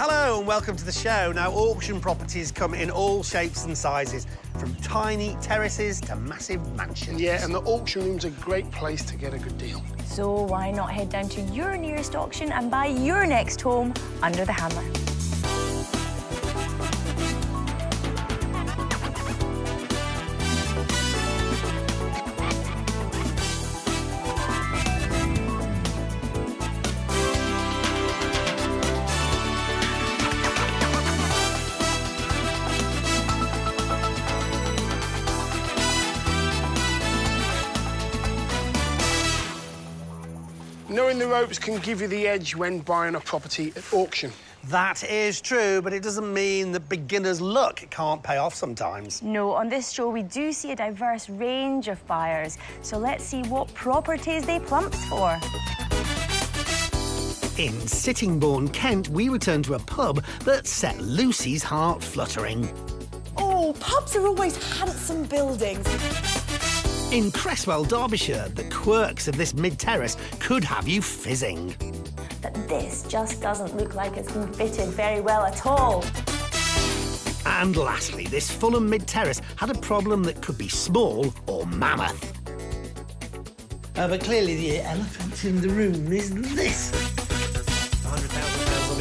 Hello and welcome to the show. Now, auction properties come in all shapes and sizes, from tiny terraces to massive mansions. Yeah, and the auction room's a great place to get a good deal. So why not head down to your nearest auction and buy your next home under the hammer? Knowing the ropes can give you the edge when buying a property at auction. That is true, but it doesn't mean that beginner's luck can't pay off sometimes. No, on this show we do see a diverse range of buyers, so let's see what properties they plumped for. In Sittingbourne, Kent, we return to a pub that set Lucy's heart fluttering. Oh, pubs are always handsome buildings. In Cresswell, Derbyshire, the quirks of this mid-terrace could have you fizzing. But this just doesn't look like it's been fitted very well at all. And lastly, this Fulham mid-terrace had a problem that could be small or mammoth. But clearly the elephant in the room is this.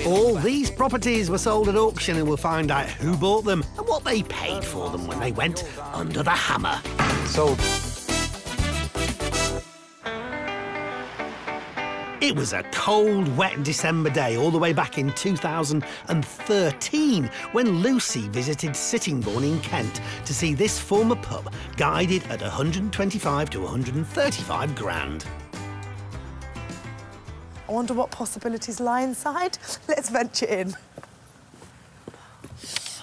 All these properties were sold at auction, and we'll find out who bought them and what they paid for them when they went under the hammer. Sold. It was a cold, wet December day all the way back in 2013 when Lucy visited Sittingbourne in Kent to see this former pub guided at 125 to 135 grand. I wonder what possibilities lie inside. Let's venture in.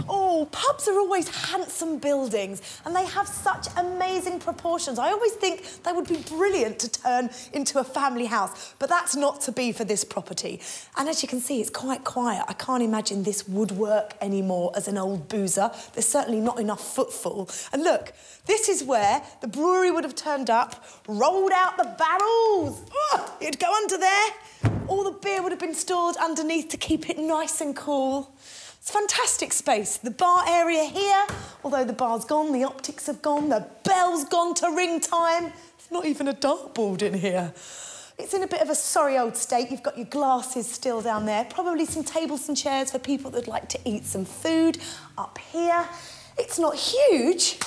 Oh, pubs are always handsome buildings and they have such amazing proportions. I always think they would be brilliant to turn into a family house, but that's not to be for this property. And as you can see, it's quite quiet. I can't imagine this would work anymore as an old boozer. There's certainly not enough footfall. And look, this is where the brewery would have turned up, rolled out the barrels. Ugh, it'd go under there. All the beer would have been stored underneath to keep it nice and cool. It's fantastic space. The bar area here, although the bar's gone, the optics have gone, the bell's gone to ring time. There's not even a dartboard in here. It's in a bit of a sorry old state. You've got your glasses still down there, probably some tables and chairs for people that'd like to eat some food. Up here, it's not huge,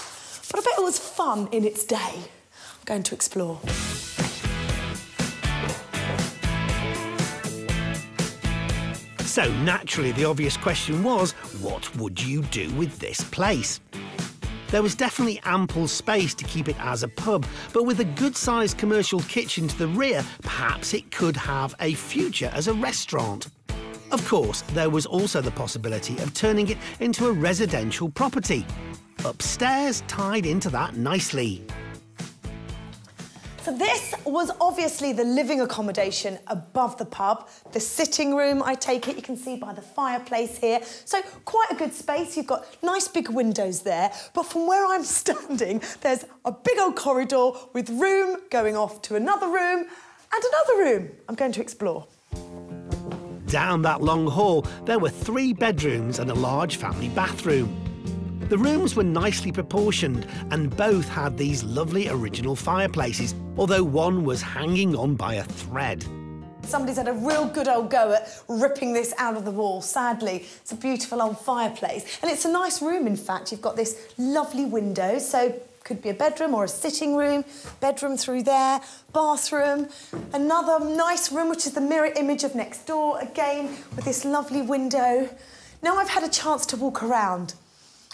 but I bet it was fun in its day. I'm going to explore. So, naturally, the obvious question was, what would you do with this place? There was definitely ample space to keep it as a pub, but with a good-sized commercial kitchen to the rear, perhaps it could have a future as a restaurant. Of course, there was also the possibility of turning it into a residential property. Upstairs tied into that nicely. So this was obviously the living accommodation above the pub. The sitting room, I take it, you can see by the fireplace here. So quite a good space. You've got nice big windows there. But from where I'm standing, there's a big old corridor with room going off to another room and another room I'm going to explore. Down that long hall, there were 3 bedrooms and a large family bathroom. The rooms were nicely proportioned and both had these lovely original fireplaces, although one was hanging on by a thread. Somebody's had a real good old go at ripping this out of the wall. Sadly, it's a beautiful old fireplace. And it's a nice room, in fact. You've got this lovely window, so could be a bedroom or a sitting room, bedroom through there, bathroom, another nice room, which is the mirror image of next door, again, with this lovely window. Now I've had a chance to walk around.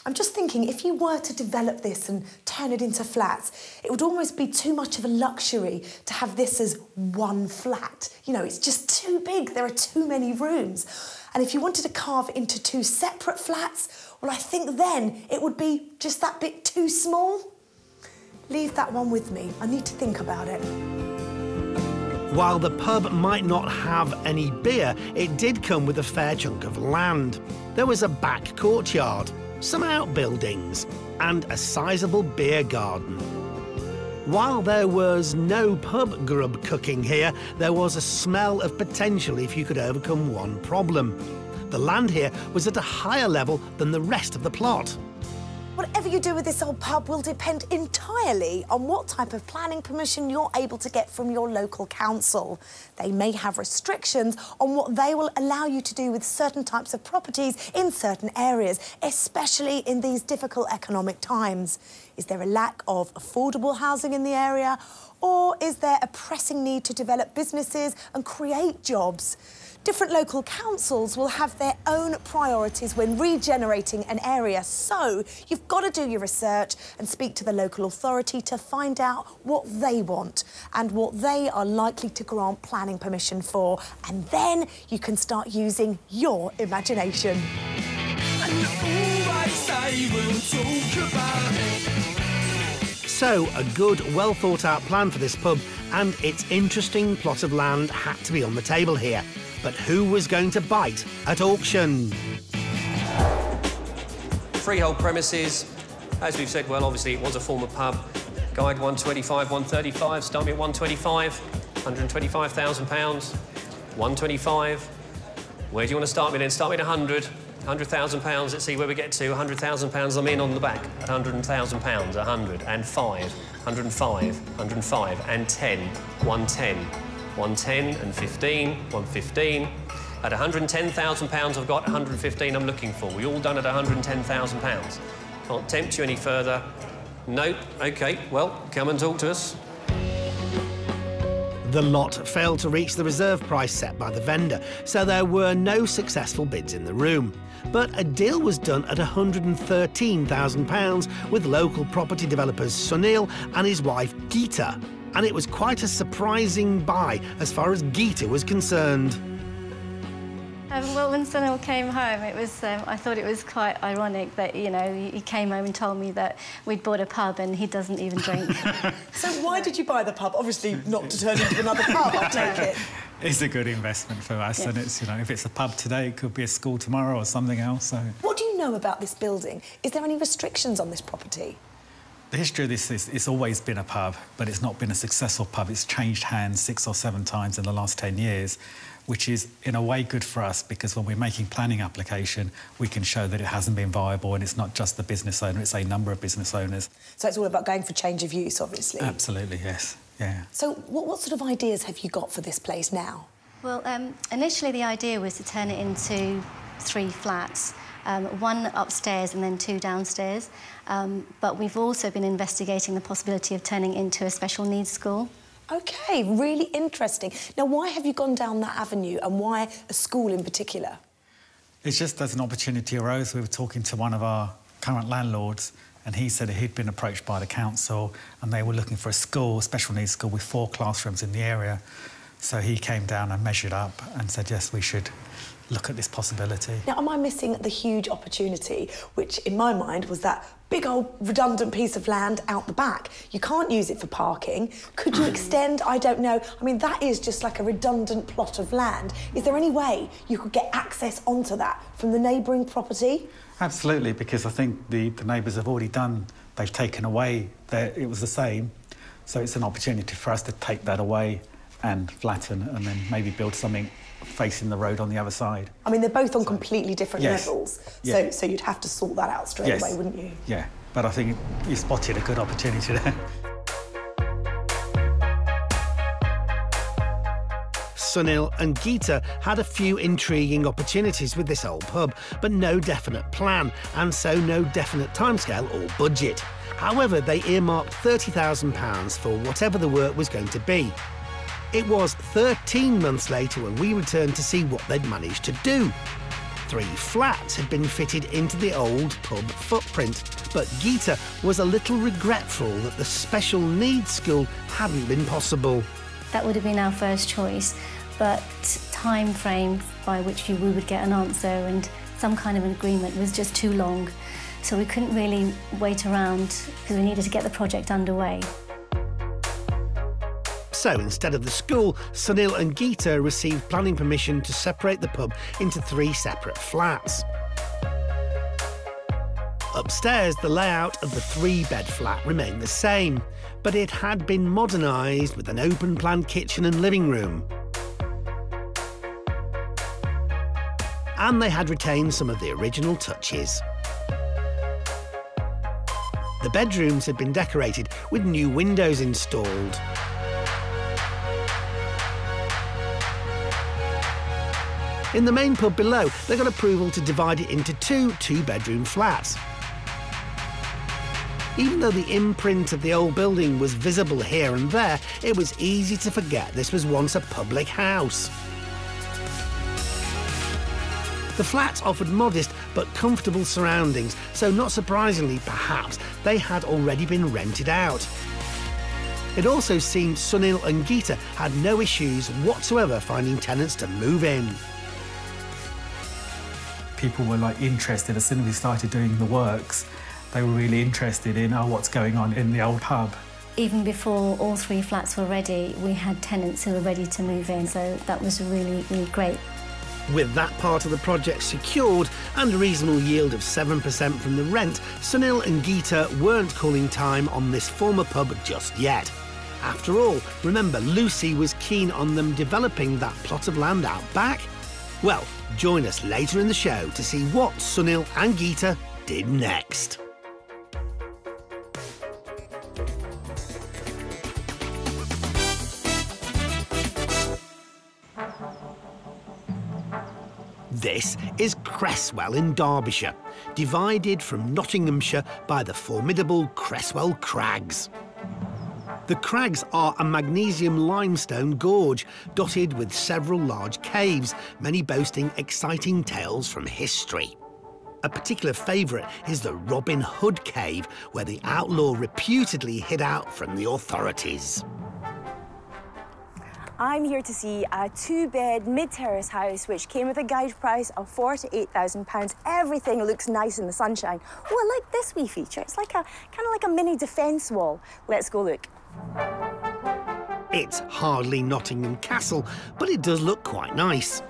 I'm just thinking, if you were to develop this and turn it into flats, it would almost be too much of a luxury to have this as one flat. You know, it's just too big. There are too many rooms. And if you wanted to carve it into 2 separate flats, well, I think then it would be just that bit too small. Leave that one with me. I need to think about it. While the pub might not have any beer, it did come with a fair chunk of land. There was a back courtyard, some outbuildings, and a sizable beer garden. While there was no pub grub cooking here, there was a smell of potential if you could overcome one problem. The land here was at a higher level than the rest of the plot. Whatever you do with this old pub will depend entirely on what type of planning permission you're able to get from your local council. They may have restrictions on what they will allow you to do with certain types of properties in certain areas, especially in these difficult economic times. Is there a lack of affordable housing in the area, or is there a pressing need to develop businesses and create jobs? Different local councils will have their own priorities when regenerating an area, so you've got to do your research and speak to the local authority to find out what they want and what they are likely to grant planning permission for, and then you can start using your imagination. So, a good, well-thought-out plan for this pub and its interesting plot of land had to be on the table here. But who was going to bite at auction? Freehold premises. As we've said, well, obviously it was a former pub. Guide 125, 135, start me at 125, £125,000, 125. Where do you want to start me then? Start me at 100. £100,000, let's see where we get to. £100,000, I'm in on the back at £100,000, 100, and 5, 105, 105, and 10, 110, 110, and 15, 115. At £110,000, I've got 115 I'm looking for. We all done at £110,000. Can't tempt you any further. Nope, OK, well, come and talk to us. The lot failed to reach the reserve price set by the vendor, so there were no successful bids in the room. But a deal was done at £113,000 with local property developers Sunil and his wife Geeta. And it was quite a surprising buy as far as Geeta was concerned. Well, when Sunil came home, it was, I thought it was quite ironic that, you know, he came home and told me that we'd bought a pub and he doesn't even drink. So why did you buy the pub? Obviously not to turn into another pub, I take it. It's a good investment for us, and it's, you know, if it's a pub today, it could be a school tomorrow or something else, so... What do you know about this building? Is there any restrictions on this property? The history of this is it's always been a pub, but it's not been a successful pub. It's changed hands 6 or 7 times in the last 10 years, which is, in a way, good for us, because when we're making planning application, we can show that it hasn't been viable, and it's not just the business owner, it's a number of business owners. So it's all about going for change of use, obviously? Absolutely, yes. Yeah. So what sort of ideas have you got for this place now? Well, initially the idea was to turn it into 3 flats, 1 upstairs and then 2 downstairs. But we've also been investigating the possibility of turning it into a special needs school. OK, really interesting. Now, why have you gone down that avenue, and why a school in particular? It's just as an opportunity arose, we were talking to one of our current landlords, and he said he'd been approached by the council and they were looking for a school, a special needs school with 4 classrooms in the area. So he came down and measured up and said, yes, we should look at this possibility. Now, am I missing the huge opportunity, which in my mind was that big old redundant piece of land out the back? You can't use it for parking. Could you extend? I don't know. I mean, that is just like a redundant plot of land. Is there any way you could get access onto that from the neighbouring property? Absolutely, because I think the neighbours have already done, they've taken away, it was the same. So it's an opportunity for us to take that away and flatten and then maybe build something facing the road on the other side. I mean, they're both on completely different yes. levels, yeah. so you'd have to sort that out straight away, wouldn't you? Yeah, but I think you spotted a good opportunity there. Sunil and Geeta had a few intriguing opportunities with this old pub, but no definite plan, and so no definite timescale or budget. However, they earmarked £30,000 for whatever the work was going to be. It was 13 months later when we returned to see what they'd managed to do. 3 flats had been fitted into the old pub footprint, but Geeta was a little regretful that the special needs school hadn't been possible. That would have been our first choice, but time frame by which we would get an answer and some kind of an agreement was just too long. So we couldn't really wait around because we needed to get the project underway. So instead of the school, Sunil and Geeta received planning permission to separate the pub into 3 separate flats. Upstairs, the layout of the 3-bed flat remained the same, but it had been modernised with an open-plan kitchen and living room. and they had retained some of the original touches. The bedrooms had been decorated with new windows installed. In the main pub below, they got approval to divide it into two-bedroom flats. Even though the imprint of the old building was visible here and there, it was easy to forget this was once a public house. The flats offered modest but comfortable surroundings, so not surprisingly, perhaps, they had already been rented out. It also seemed Sunil and Geeta had no issues whatsoever finding tenants to move in. People were interested as soon as we started doing the works. They were really interested in what's going on in the old pub. Even before all 3 flats were ready, we had tenants who were ready to move in, so that was really, really great. With that part of the project secured and a reasonable yield of 7% from the rent, Sunil and Geeta weren't calling time on this former pub just yet. After all, remember, Lucy was keen on them developing that plot of land out back. Well, join us later in the show to see what Sunil and Geeta did next. This is Cresswell in Derbyshire, divided from Nottinghamshire by the formidable Cresswell Crags. The crags are a magnesium limestone gorge dotted with several large caves, many boasting exciting tales from history. A particular favourite is the Robin Hood Cave, where the outlaw reputedly hid out from the authorities. I'm here to see a 2-bed mid-terrace house which came with a guide price of £4,000 to £8,000. Everything looks nice in the sunshine. Oh, I like this wee feature. It's like kind of like a mini defence wall. Let's go look. It's hardly Nottingham Castle, but it does look quite nice.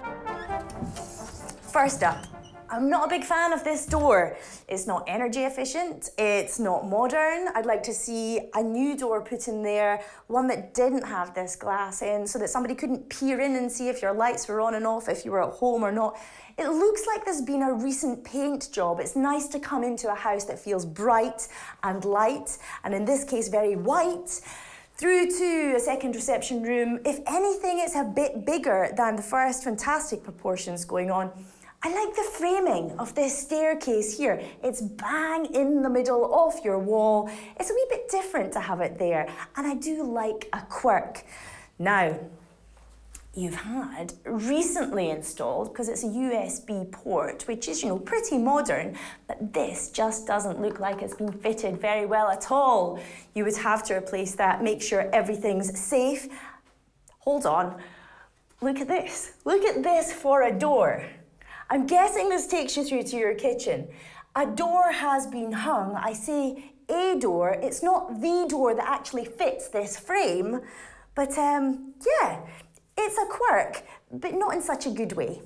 First up, I'm not a big fan of this door. It's not energy efficient, it's not modern. I'd like to see a new door put in there, one that didn't have this glass in, so that somebody couldn't peer in and see if your lights were on and off, if you were at home or not. It looks like there's been a recent paint job. It's nice to come into a house that feels bright and light, and in this case, very white. Through to a second reception room. If anything, it's a bit bigger than the first. Fantastic proportions going on. I like the framing of this staircase here. It's bang in the middle of your wall. It's a wee bit different to have it there, and I do like a quirk. Now, you've had recently installed, because it's a USB port, which is, pretty modern, but this just doesn't look like it's been fitted very well at all. You would have to replace that, make sure everything's safe. Hold on, look at this. Look at this for a door. I'm guessing this takes you through to your kitchen. A door has been hung. I say a door, it's not the door that actually fits this frame, but yeah, it's a quirk, but not in such a good way.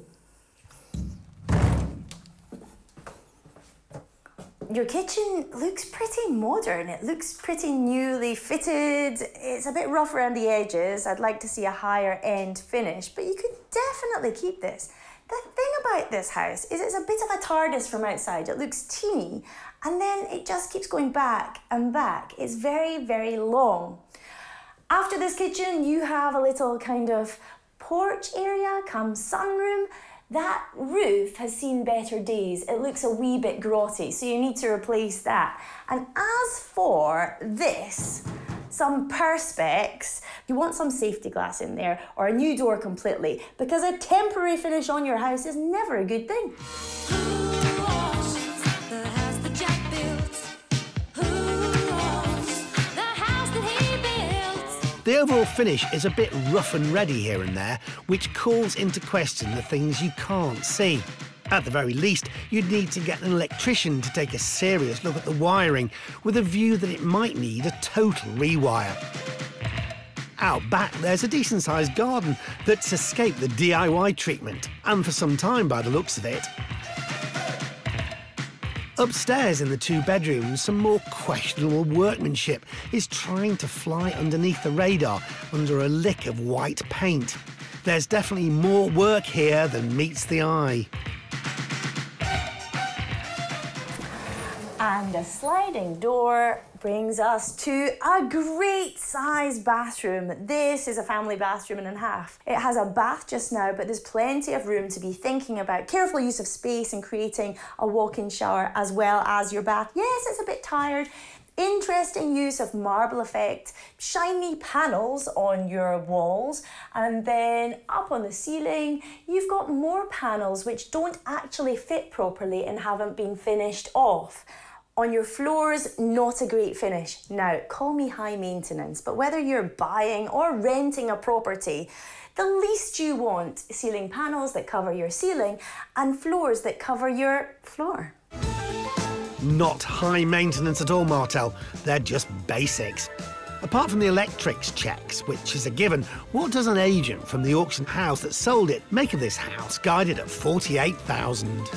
Your kitchen looks pretty modern. It looks pretty newly fitted. It's a bit rough around the edges. I'd like to see a higher end finish, but you could definitely keep this. The thing about this house is it's a bit of a TARDIS from outside. It looks teeny, and then it just keeps going back and back. It's very, very long. After this kitchen, you have a little kind of porch area, come sunroom. That roof has seen better days. It looks a wee bit grotty, so you need to replace that. And as for this, some perspex, you want some safety glass in there or a new door completely, because a temporary finish on your house is never a good thing. The overall finish is a bit rough and ready here and there, which calls into question the things you can't see. At the very least, you'd need to get an electrician to take a serious look at the wiring, with a view that it might need a total rewire. Out back, there's a decent-sized garden that's escaped the DIY treatment, and for some time by the looks of it. Upstairs in the 2 bedrooms, some more questionable workmanship is trying to fly underneath the radar under a lick of white paint. There's definitely more work here than meets the eye. And a sliding door brings us to a great size bathroom. This is a family bathroom and a half. It has a bath just now, but there's plenty of room to be thinking about careful use of space and creating a walk-in shower as well as your bath. Yes, it's a bit tired. Interesting use of marble effect, shiny panels on your walls, and then up on the ceiling, you've got more panels which don't actually fit properly and haven't been finished off. On your floors, not a great finish. Now, call me high maintenance, but whether you're buying or renting a property, the least you want is ceiling panels that cover your ceiling and floors that cover your floor. Not high maintenance at all, Martel. They're just basics. Apart from the electrics checks, which is a given, what does an agent from the auction house that sold it make of this house, guided at $48,000?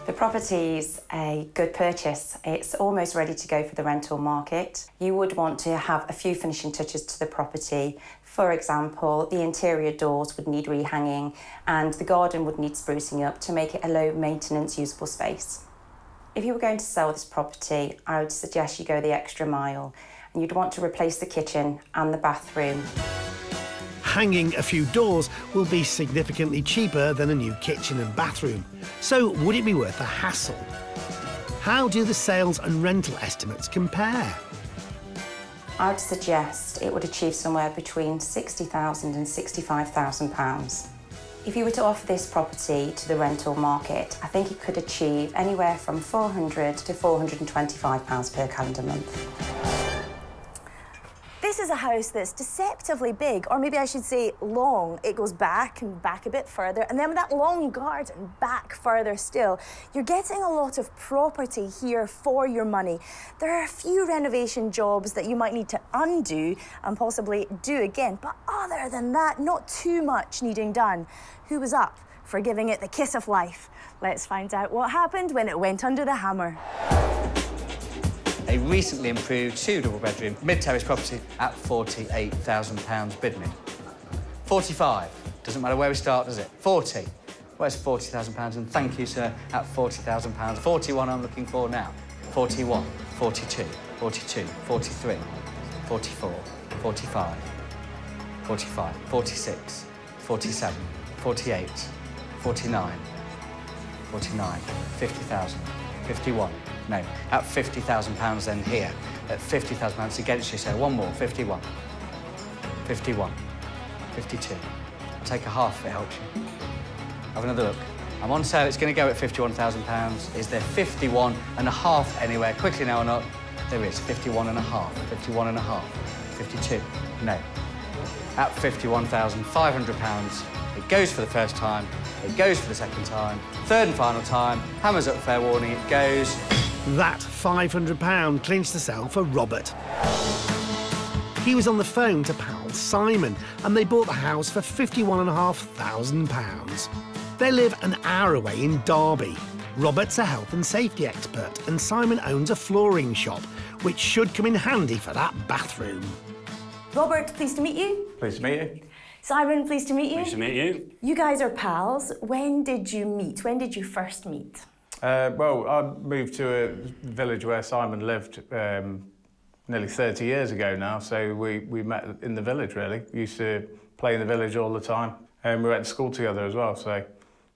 The property's a good purchase. It's almost ready to go for the rental market. You would want to have a few finishing touches to the property. For example, the interior doors would need rehanging and the garden would need sprucing up to make it a low maintenance usable space. If you were going to sell this property, I would suggest you go the extra mile and you'd want to replace the kitchen and the bathroom. Hanging a few doors will be significantly cheaper than a new kitchen and bathroom. So would it be worth the hassle? How do the sales and rental estimates compare? I would suggest it would achieve somewhere between £60,000 and £65,000. If you were to offer this property to the rental market, I think it could achieve anywhere from £400 to £425 per calendar month. This is a house that's deceptively big, or maybe I should say long. It goes back and back a bit further, and then with that long garden back further still, you're getting a lot of property here for your money. There are a few renovation jobs that you might need to undo and possibly do again, but other than that, not too much needing done. Who was up for giving it the kiss of life? Let's find out what happened when it went under the hammer. A recently improved 2 double-bedroom mid-terrace property at £48,000 bid me. 45, doesn't matter where we start, does it? 40, where's £40,000? And thank you, sir, at £40,000. 41 I'm looking for now. 41, 42, 42, 43, 44, 45, 45, 46, 47, 48, 49, 49, 50,000, 51. No, at £50,000 then here. At £50,000 against you, so one more, 51. 51. 52. I'll take a half if it helps you. Have another look. I'm on sale, it's going to go at £51,000. Is there 51 and a half anywhere? Quickly now or not? There is, 51 and a half, 51 and a half, 52. No. At £51,500. It goes for the first time, it goes for the second time, third and final time, hammers up fair warning, it goes. That £500 clinched the sale for Robert. He was on the phone to pal Simon, and they bought the house for £51,500. They live an hour away in Derby. Robert's a health and safety expert, and Simon owns a flooring shop, which should come in handy for that bathroom. Robert, pleased to meet you. Pleased to meet you. Simon, pleased to meet you. Pleased to meet you. You guys are pals. When did you meet? When did you first meet? Well, I moved to a village where Simon lived nearly 30 years ago now, so we met in the village, really. We used to play in the village all the time, and we went to school together as well, so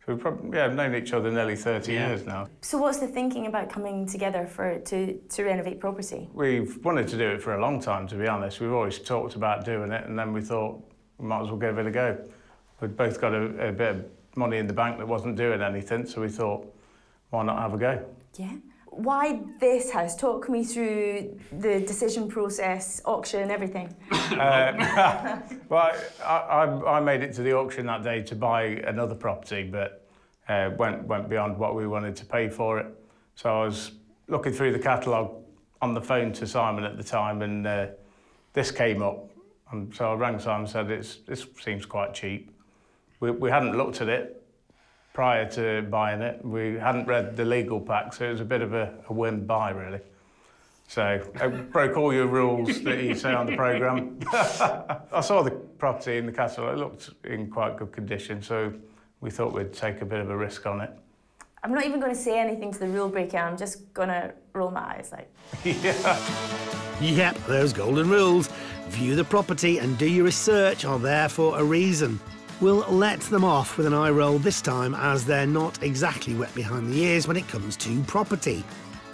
we've probably known each other nearly 30 years now. So what's the thinking about coming together to renovate property? We've wanted to do it for a long time, to be honest. We've always talked about doing it, and then we thought we might as well give it a go. We'd both got a bit of money in the bank that wasn't doing anything, so we thought, why not have a go? Yeah. Why this house? Talk me through the decision process, auction, everything. Well, I made it to the auction that day to buy another property, but went beyond what we wanted to pay for it. So I was looking through the catalogue on the phone to Simon at the time, and this came up. And so I rang Simon and said, this seems quite cheap. We hadn't looked at it prior to buying it. We hadn't read the legal pack, so it was a bit of a whim buy, really. So I broke all your rules that you say on the programme. I saw the property in the catalogue. It looked in quite good condition, so we thought we'd take a bit of a risk on it. I'm not even going to say anything to the rule breaker. I'm just going to roll my eyes like. Yep, those golden rules. View the property and do your research are there for a reason. We'll let them off with an eye roll this time, as they're not exactly wet behind the ears when it comes to property.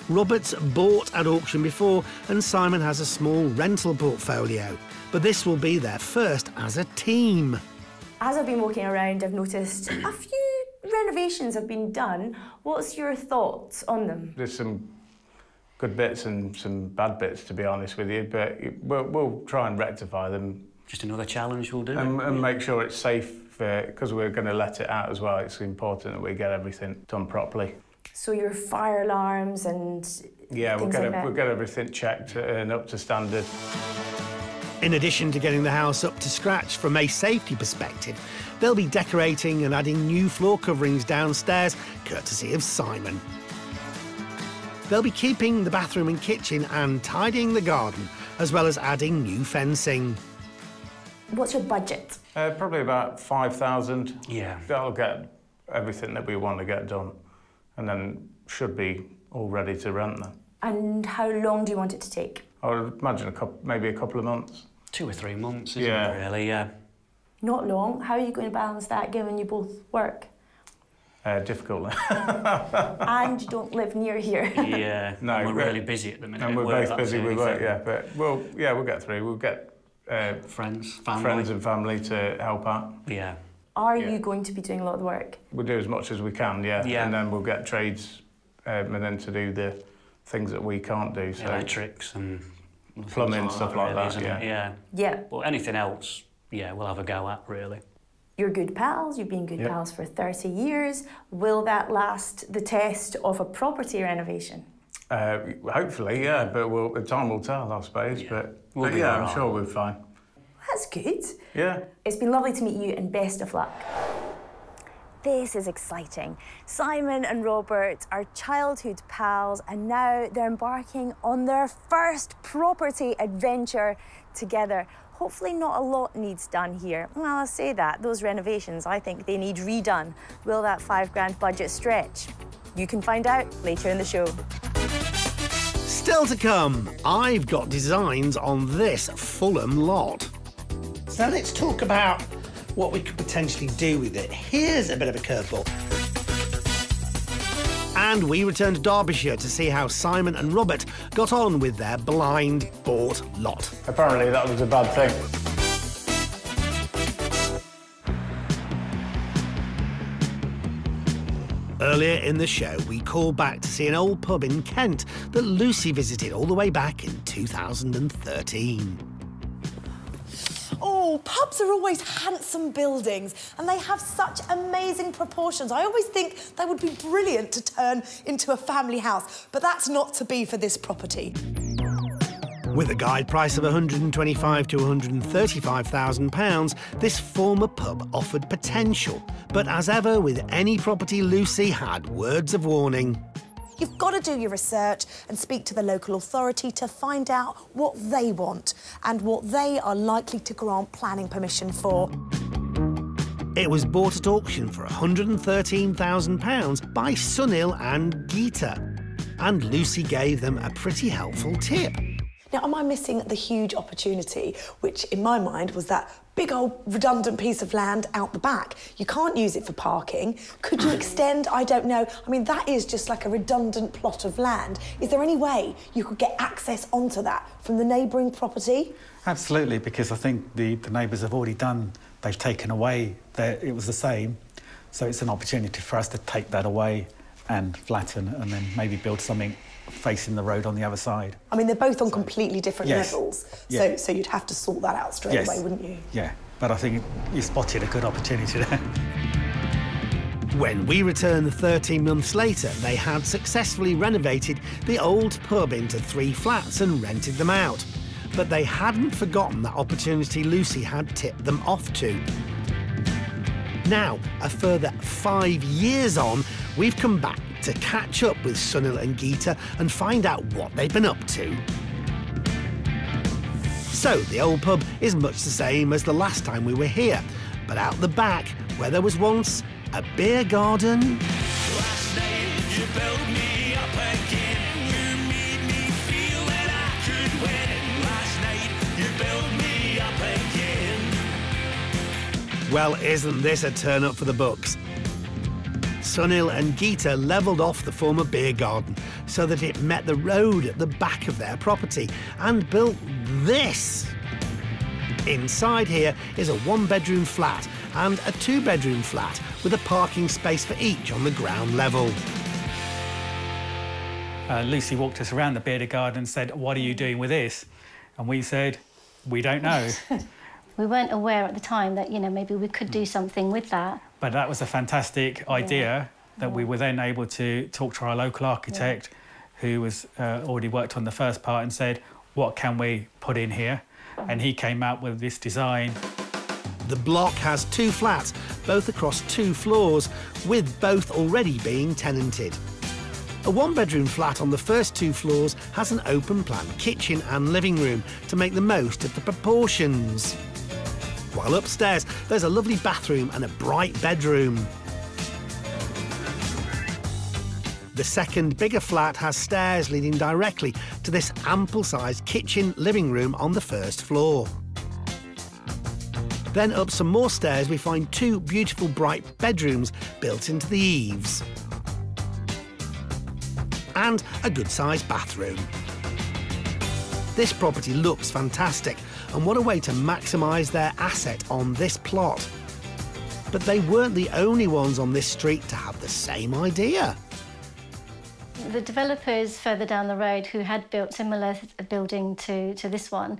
Robert's bought at auction before, and Simon has a small rental portfolio. But this will be their first as a team. As I've been walking around, I've noticed a few renovations have been done. What's your thoughts on them? There's some good bits and some bad bits, to be honest with you, but we'll try and rectify them. Just another challenge we'll do. And make sure it's safe, because we're going to let it out as well. It's important that we get everything done properly. So your fire alarms and yeah, we'll get everything checked and up to standard. In addition to getting the house up to scratch from a safety perspective, they'll be decorating and adding new floor coverings downstairs, courtesy of Simon. They'll be keeping the bathroom and kitchen and tidying the garden, as well as adding new fencing. What's your budget? Probably about 5,000. Yeah. That'll get everything that we want to get done, and then should be all ready to rent them. And how long do you want it to take? I would imagine maybe a couple of months. 2 or 3 months, isn't it, really? Yeah. Not long. How are you going to balance that, given you both work? Difficult. And you don't live near here. Yeah. No, we're really busy at the minute. And we're both busy with work, yeah. But we'll get through. We'll get friends and family to help out. Yeah. Are you going to be doing a lot of work? We'll do as much as we can, yeah. And then we'll get trades and then to do the things that we can't do. So electrics and plumbing, stuff like that, really, yeah. Yeah. Well, anything else, yeah, we'll have a go at, really. You're good pals, you've been good pals for 30 years. Will that last the test of a property renovation? Hopefully, yeah, but time will tell, I suppose. Yeah. But yeah, I'm sure we'll be fine. That's good. Yeah. It's been lovely to meet you and best of luck. This is exciting. Simon and Robert are childhood pals, and now they're embarking on their first property adventure together. Hopefully not a lot needs done here. Well, I say that. Those renovations, I think they need redone. Will that £5 budget stretch? You can find out later in the show. Still to come, I've got designs on this Fulham lot. So let's talk about what we could potentially do with it. Here's a bit of a curveball. And we return to Derbyshire to see how Simon and Robert got on with their blind bought lot. Apparently that was a bad thing. Earlier in the show, we call back to see an old pub in Kent that Lucy visited all the way back in 2013. Oh, pubs are always handsome buildings and they have such amazing proportions. I always think they would be brilliant to turn into a family house, but that's not to be for this property. With a guide price of £125,000 to £135,000, this former pub offered potential. But as ever with any property, Lucy had words of warning. You've got to do your research and speak to the local authority to find out what they want and what they are likely to grant planning permission for. It was bought at auction for £113,000 by Sunil and Geeta. And Lucy gave them a pretty helpful tip. Now, am I missing the huge opportunity, which in my mind was that big old redundant piece of land out the back? You can't use it for parking. Could you extend? I don't know. I mean, that is just like a redundant plot of land. Is there any way you could get access onto that from the neighbouring property? Absolutely, because I think the neighbours have already they've taken away, it was the same. So it's an opportunity for us to take that away and flatten and then maybe build something facing the road on the other side. I mean, they're both on completely different levels, so you'd have to sort that out straight away, wouldn't you? Yeah, but I think you spotted a good opportunity there. When we returned 13 months later, they had successfully renovated the old pub into 3 flats and rented them out. But they hadn't forgotten that opportunity Lucy had tipped them off to. Now, a further 5 years on, we've come back to catch up with Sunil and Geeta and find out what they've been up to. So, the old pub is much the same as the last time we were here, but out the back, where there was once a beer garden... You build me up again. You made me feel that I could win. Last night, you built me up again. Well, isn't this a turn up for the books? Sunil and Geeta levelled off the former beer garden so that it met the road at the back of their property and built this. Inside here is a one-bedroom flat and a two-bedroom flat with a parking space for each on the ground level. Lucy walked us around the bearded garden and said, "What are you doing with this?" And we said, "We don't know." We weren't aware at the time that, you know, maybe we could do something with that. But that was a fantastic idea that we were then able to talk to our local architect who was already worked on the first part and said, what can we put in here? And he came out with this design. The block has two flats, both across 2 floors, with both already being tenanted. A one-bedroom flat on the first 2 floors has an open-plan kitchen and living room to make the most of the proportions. While upstairs, there's a lovely bathroom and a bright bedroom. The second, bigger flat has stairs leading directly to this ample-sized kitchen living room on the first floor. Then up some more stairs, we find 2 beautiful bright bedrooms built into the eaves. And a good-sized bathroom. This property looks fantastic, and what a way to maximise their asset on this plot. But they weren't the only ones on this street to have the same idea. The developers further down the road who had built similar building to this one,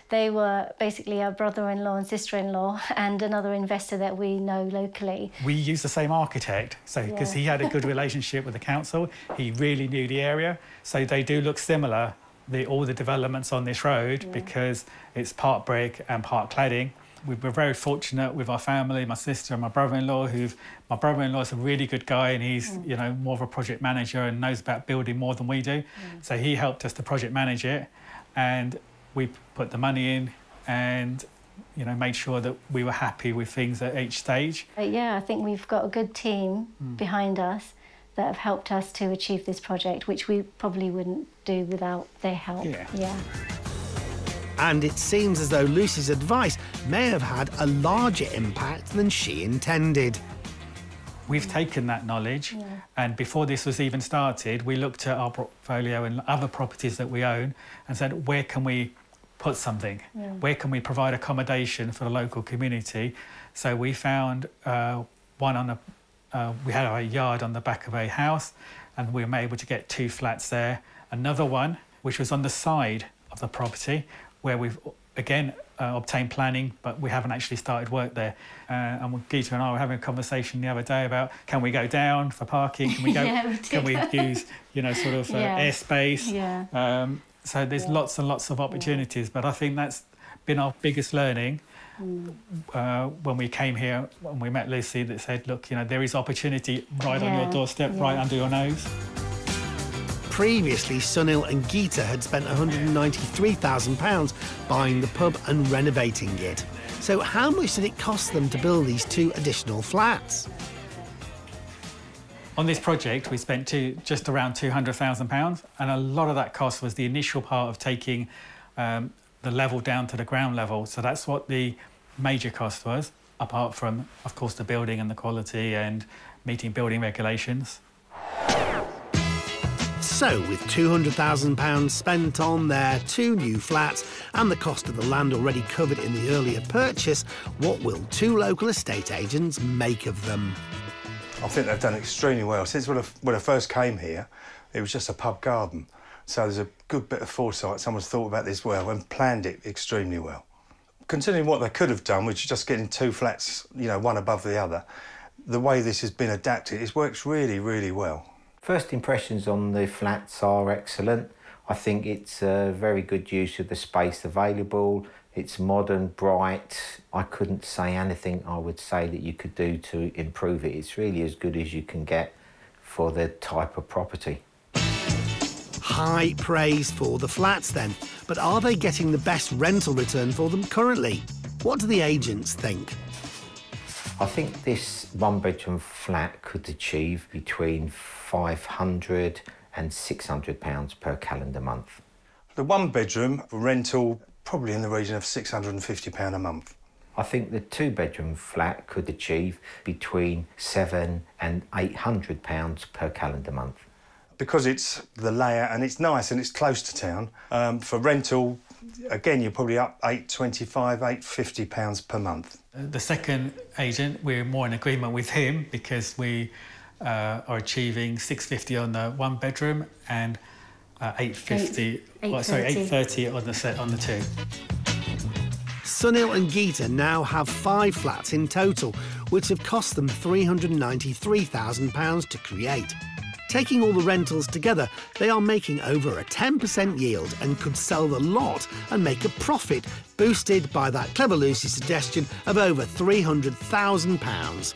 they were basically our brother-in-law and sister-in-law and another investor that we know locally. We used the same architect, so because he had a good relationship with the council, he really knew the area, so they do look similar, all the developments on this road, because it's part brick and part cladding. We were very fortunate with our family, my sister and my brother-in-law, my brother-in-law is a really good guy and he's, you know, more of a project manager and knows about building more than we do. So he helped us to project manage it and we put the money in and, you know, made sure that we were happy with things at each stage. Yeah, I think we've got a good team behind us that have helped us to achieve this project, which we probably wouldn't do without their help. Yeah. And it seems as though Lucy's advice may have had a larger impact than she intended. We've taken that knowledge and before this was even started, we looked at our portfolio and other properties that we own and said, where can we put something? Where can we provide accommodation for the local community? So we found one on we had a yard on the back of a house and we were able to get 2 flats there. Another one, which was on the side of the property, where we've, again, obtained planning, but we haven't actually started work there. And Geeta and I were having a conversation the other day about, can we go down for parking? Can we go? Can we use, you know, sort of airspace? So there's lots and lots of opportunities, but I think that's been our biggest learning. When we came here, when we met Lucy, that said, look, you know, there is opportunity right on your doorstep, right under your nose. Previously, Sunil and Geeta had spent £193,000 buying the pub and renovating it. So how much did it cost them to build these 2 additional flats? On this project, we spent just around £200,000, and a lot of that cost was the initial part of taking the level down to the ground level. So that's what the major cost was, apart from, of course, the building and the quality and meeting building regulations. So, with £200,000 spent on their 2 new flats and the cost of the land already covered in the earlier purchase, what will 2 local estate agents make of them? I think they've done extremely well. Since when I first came here, it was just a pub garden. So there's a good bit of foresight. Someone's thought about this well and planned it extremely well. Considering what they could have done, which is just getting 2 flats, you know, one above the other, the way this has been adapted, it works really, really well. First impressions on the flats are excellent. I think it's a very good use of the space available. It's modern, bright. I couldn't say anything I would say that you could do to improve it. It's really as good as you can get for the type of property. High praise for the flats then, but are they getting the best rental return for them currently? What do the agents think? I think this one-bedroom flat could achieve between £500 and £600 per calendar month. The one-bedroom rental, probably in the region of £650 a month. I think the two-bedroom flat could achieve between £700 and £800 per calendar month. Because it's the layout and it's nice and it's close to town, for rental, again, you're probably up £825, £850 per month. The second agent, we're more in agreement with him because we are achieving £650 on the one bedroom and £830 on the two. Sunil and Geeta now have 5 flats in total, which have cost them £393,000 to create. Taking all the rentals together, they are making over a 10% yield and could sell the lot and make a profit, boosted by that clever Lucy suggestion of over £300,000.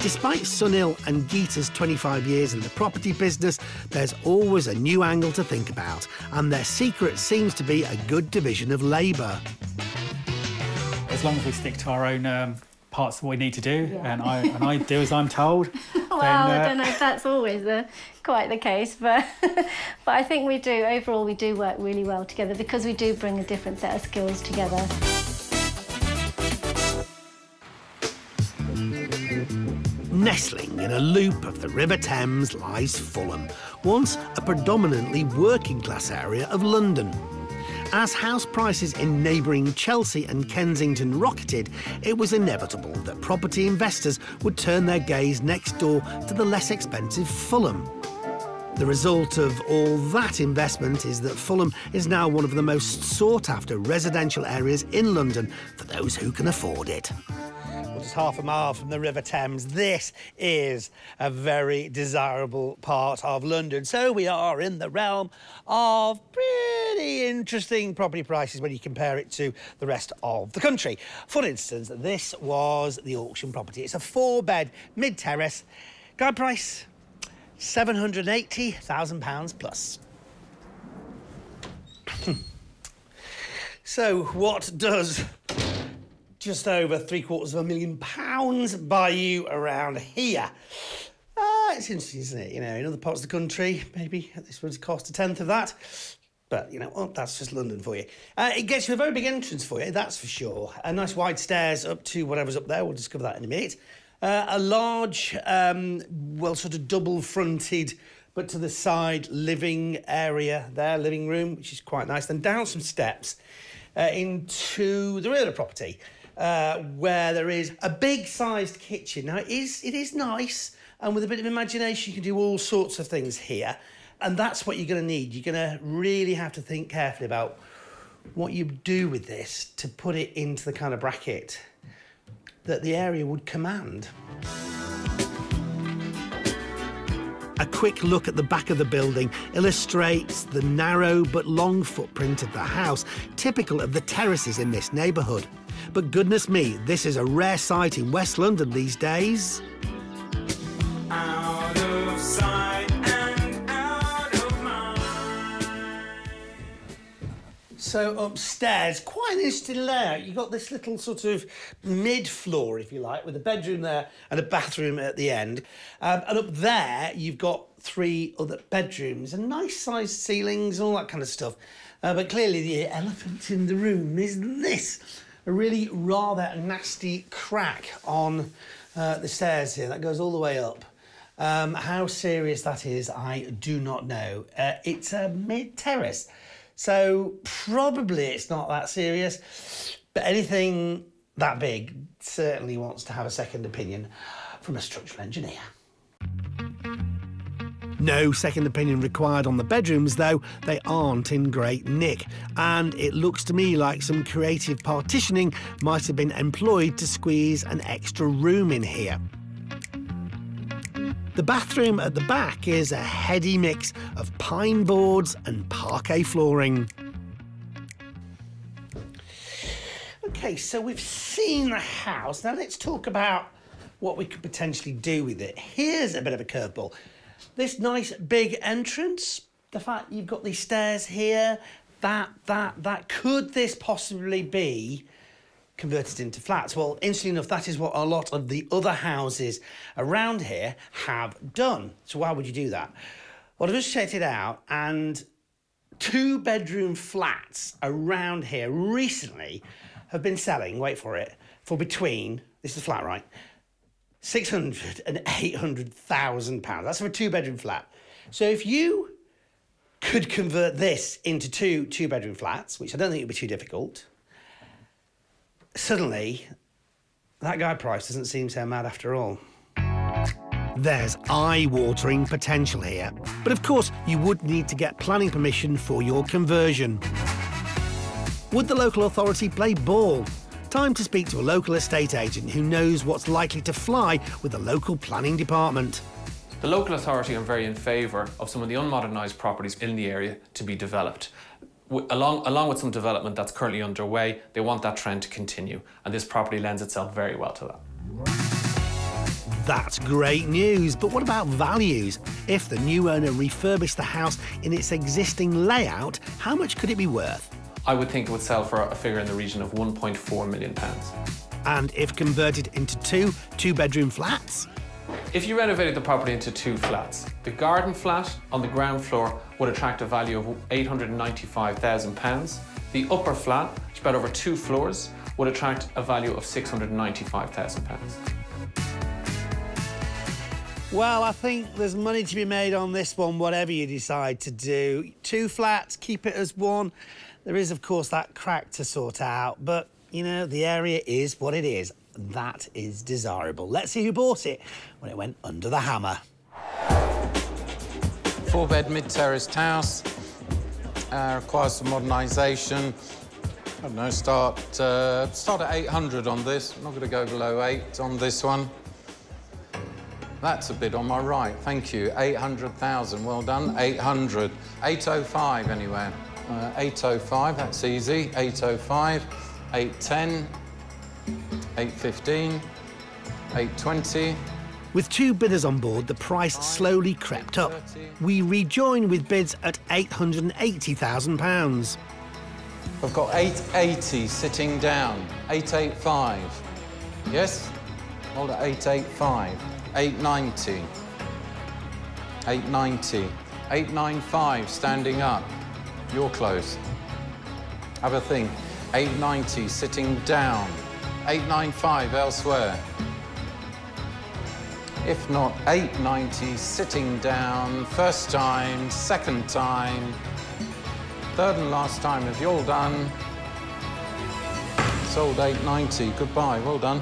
Despite Sunil and Geeta's 25 years in the property business, there's always a new angle to think about, and their secret seems to be a good division of labour. As long as we stick to our own parts of what we need to do, and I do as I'm told. Well, I don't know if that's always quite the case, but I think we do. Overall, we do work really well together because we do bring a different set of skills together. Nestling in a loop of the River Thames lies Fulham, once a predominantly working-class area of London. As house prices in neighbouring Chelsea and Kensington rocketed, it was inevitable that property investors would turn their gaze next door to the less expensive Fulham. The result of all that investment is that Fulham is now one of the most sought-after residential areas in London for those who can afford it. Well, just half a mile from the River Thames, this is a very desirable part of London. So we are in the realm of pretty interesting property prices when you compare it to the rest of the country. For instance, this was the auction property. It's a 4-bed mid-terrace. Guide price, £780,000 plus. So what does just over £750,000 buy you around here? It's interesting, isn't it? You know, in other parts of the country, maybe this one's cost 1/10 of that. But, you know, well, that's just London for you. It gets you a very big entrance for you, that's for sure. A nice wide stairs up to whatever's up there. We'll discover that in a minute. A large, well, sort of double-fronted, but to the side living area there, living room, which is quite nice. Then down some steps into the rear of the property, where there is a big-sized kitchen. Now, it is nice, and with a bit of imagination, you can do all sorts of things here. And that's what you're going to need. You're going to really have to think carefully about what you do with this to put it into the kind of bracket that the area would command. A quick look at the back of the building illustrates the narrow but long footprint of the house, typical of the terraces in this neighbourhood. But goodness me, this is a rare sight in West London these days. Out of sight and out of mind. So upstairs, quite an interesting layout. You've got this little sort of mid-floor, if you like, with a bedroom there and a bathroom at the end. And up there, you've got 3 other bedrooms and nice-sized ceilings and all that kind of stuff. But clearly the elephant in the room is this. A really rather nasty crack on the stairs here. That goes all the way up. How serious that is, I do not know. It's a mid-terrace, so probably it's not that serious, but anything that big certainly wants to have a second opinion from a structural engineer. No second opinion required on the bedrooms, though. They aren't in great nick, and it looks to me like some creative partitioning might have been employed to squeeze an extra room in here. The bathroom at the back is a heady mix of pine boards and parquet flooring. OK, so we've seen the house. Now let's talk about what we could potentially do with it. Here's a bit of a curveball. This nice big entrance, the fact you've got these stairs here, that, could this possibly be converted into flats. Well, interestingly enough, that is what a lot of the other houses around here have done. So why would you do that? Well, I've just checked it out, and 2-bedroom flats around here recently have been selling, wait for it, for between, this is flat, right, 600 and 800,000 pounds. That's for a 2-bedroom flat. So if you could convert this into two-bedroom flats, which I don't think would be too difficult, suddenly that guide price doesn't seem so mad after all. There's eye-watering potential here. But of course, you would need to get planning permission for your conversion. Would the local authority play ball? Time to speak to a local estate agent who knows what's likely to fly with the local planning department. The local authority are very in favour of some of the unmodernised properties in the area to be developed. Along with some development that's currently underway, they want that trend to continue, and this property lends itself very well to that. That's great news, but what about values? If the new owner refurbished the house in its existing layout, how much could it be worth? I would think it would sell for a figure in the region of £1.4 million. And if converted into two-bedroom flats? If you renovated the property into 2 flats, the garden flat on the ground floor would attract a value of £895,000. The upper flat, spread over 2 floors, would attract a value of £695,000. Well, I think there's money to be made on this one, whatever you decide to do. 2 flats, keep it as 1. There is, of course, that crack to sort out, but, you know, the area is what it is. That is desirable. Let's see who bought it when it went under the hammer. 4-bed mid-terraced house. Requires some modernisation. I don't know, start at 800 on this. I'm not going to go below 8 on this one. That's a bit on my right, thank you. 800,000, well done. 800. 805 anyway. 805, that's easy. 805. 810. 815. 820. With 2 bidders on board, the price slowly crept up. We rejoin with bids at £880,000. I've got 880 sitting down. 885. Yes? Hold at 885. 890. 890. 895 standing up. You're close. Have a think. 890 sitting down. 895 elsewhere. If not, 890 sitting down. First time, second time, third and last time. Have you all done? Sold 890. Goodbye. Well done.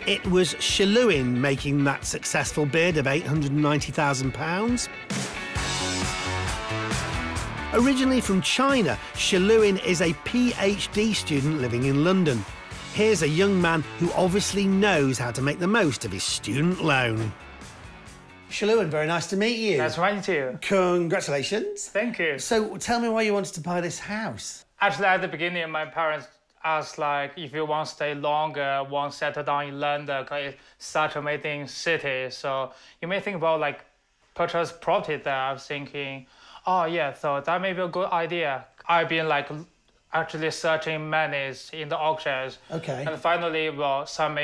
It was Shiluin making that successful bid of £890,000. Originally from China, Shiluin is a PhD student living in London. Here's a young man who obviously knows how to make the most of his student loan. Shiluin, very nice to meet you. Nice to meet you. Congratulations. Thank you. So tell me why you wanted to buy this house. Actually, at the beginning, my parents asked, like, if you want to stay longer, want to settle down in London, because it's such an amazing city. So you may think about, like, purchase property there. I was thinking, oh, yeah, so that may be a good idea. I've been, like, actually searching many in the auctions. Okay. And finally, well, some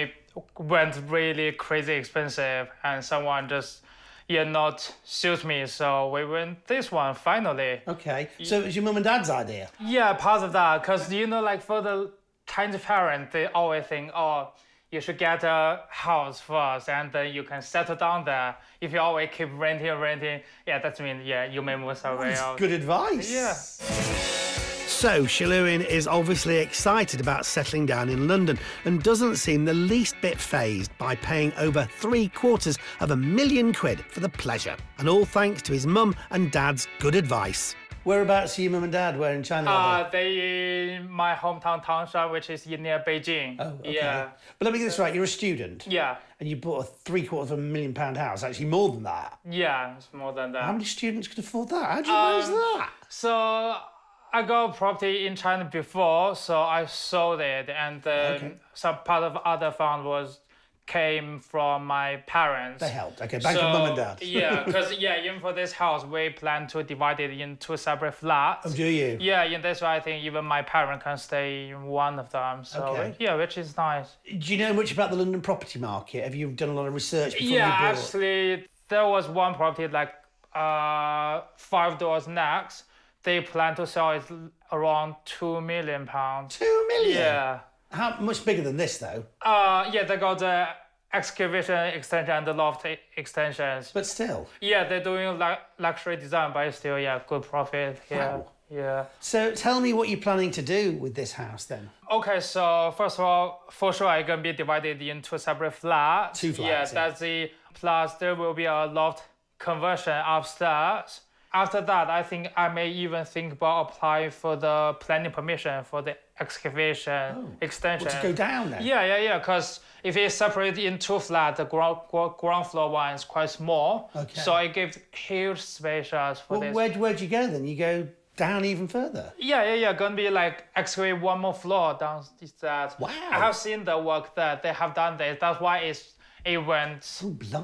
went really crazy expensive, and someone just, not suits me. So we went this one finally. Okay. So it was your mum and dad's idea? Yeah, part of that. Because, like, for the Chinese parents, they always think, oh, you should get a house first, and then you can settle down there. If you always keep renting, that means, you may move somewhere else. Good advice. Yeah. So Shiluin is obviously excited about settling down in London and doesn't seem the least bit phased by paying over £750,000 for the pleasure. And all thanks to his mum and dad's good advice. Whereabouts are your mum and dad? Where in China? They in my hometown Tangshan, which is near Beijing. Oh, okay. Yeah. But let me get this right, you're a student? Yeah. And you bought a £750,000 house, actually more than that? Yeah, it's more than that. How many students could afford that? How do you manage that? So I got property in China before, so I sold it, and some part of other fund was came from my parents. They helped. Okay, bank of mum and dad. Yeah, because even for this house, we plan to divide it into separate flats. Oh, do you? Yeah, in this way, I think even my parent can stay in one of them. So Okay. yeah, which is nice. Do you know much about the London property market? Have you done a lot of research before Yeah, you bought? actually, there was one property like 5 doors next. They plan to sell it around £2 million. 2 million? Yeah. How much bigger than this, though? Yeah, they got the excavation extension and the loft extensions. But still. Yeah, they're doing luxury design, but it's still, yeah, good profit. Yeah, Wow. yeah. So tell me what you're planning to do with this house, then. Okay, so first of all, for sure, it's gonna be divided into separate flats. Two flats, Yeah, yeah. that's the plus. There will be a loft conversion upstairs. After that, I think I may even think about applying for the planning permission for the excavation extension. Well, to go down then? Yeah, because if it's separated in two flats, the ground floor one is quite small. Okay. So it gives huge spaces for Well, this. where'd you go then? You go down even further? Yeah. Gonna be like excavate one more floor downstairs. Wow. I have seen the work that they have done this. That's why it went